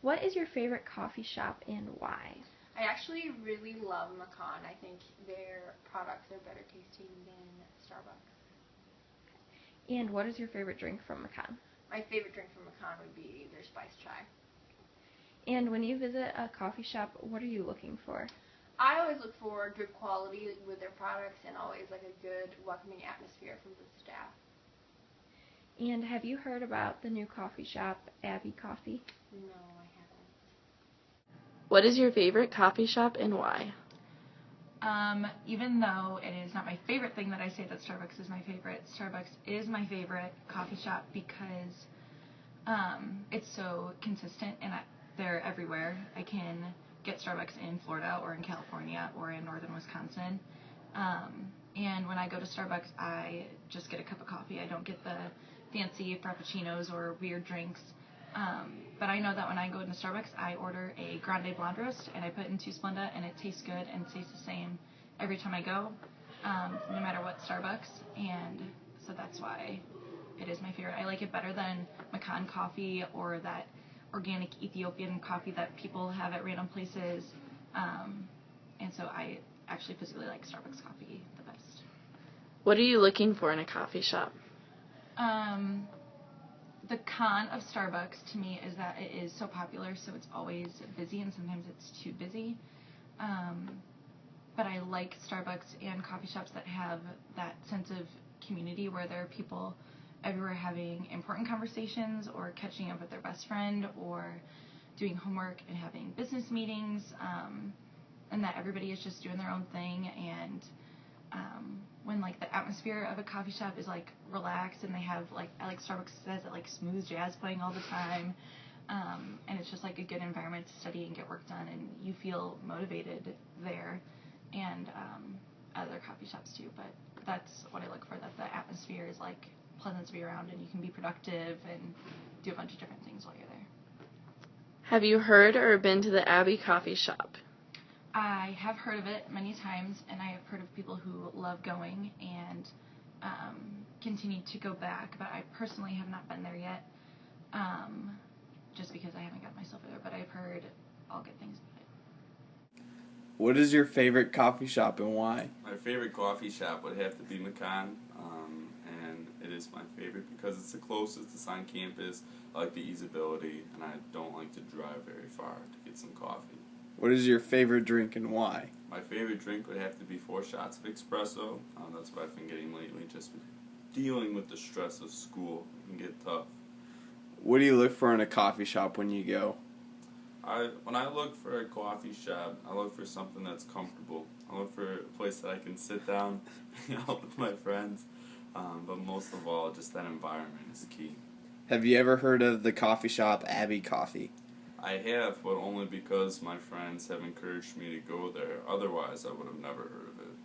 What is your favorite coffee shop and why? I actually really love Macon. I think their products are better tasting than Starbucks. And what is your favorite drink from Macon? My favorite drink from Macon would be their spiced chai. And when you visit a coffee shop, what are you looking for? I always look for good quality with their products and always like a good welcoming atmosphere from the staff. And have you heard about the new coffee shop, Abbey Coffee? No, I haven't. What is your favorite coffee shop and why? Even though it is not my favorite thing that I say that Starbucks is my favorite, Starbucks is my favorite coffee shop because it's so consistent and they're everywhere. I can get Starbucks in Florida or in California or in northern Wisconsin. And when I go to Starbucks, I just get a cup of coffee. I don't get the fancy frappuccinos or weird drinks. But I know that when I go into Starbucks, I order a Grande Blonde Roast and I put it in 2 Splenda and it tastes good and it tastes the same every time I go, no matter what Starbucks. And so that's why it is my favorite. I like it better than Macon coffee or that organic Ethiopian coffee that people have at random places. And so I actually physically like Starbucks coffee the best. What are you looking for in a coffee shop? The con of Starbucks to me is that it is so popular, so it's always busy and sometimes it's too busy. But I like Starbucks and coffee shops that have that sense of community where there are people everywhere having important conversations or catching up with their best friend or doing homework and having business meetings, and that everybody is just doing their own thing. And when like the atmosphere of a coffee shop is like relaxed and they have like, I like Starbucks says it like smooth jazz playing all the time, and it's just like a good environment to study and get work done and you feel motivated there, and other coffee shops too. But that's what I look for, that the atmosphere is like pleasant to be around and you can be productive and do a bunch of different things while you're there. Have you heard or been to the Abbey Coffee Shop? I have heard of it many times, and I have heard of people who love going and continue to go back, but I personally have not been there yet, just because I haven't got myself there, but I've heard all good things about it. What is your favorite coffee shop and why? My favorite coffee shop would have to be Macon, and it is my favorite because it's the closest, it's on campus. I like the easeability, and I don't like to drive very far to get some coffee. What is your favorite drink and why? My favorite drink would have to be 4 shots of espresso. That's what I've been getting lately, just dealing with the stress of school. It can get tough. What do you look for in a coffee shop when you go? When I look for a coffee shop, I look for something that's comfortable. I look for a place that I can sit down, hang out with my friends, but most of all, just that environment is key. Have you ever heard of the coffee shop Abbey Coffee? I have, but only because my friends have encouraged me to go there. Otherwise, I would have never heard of it.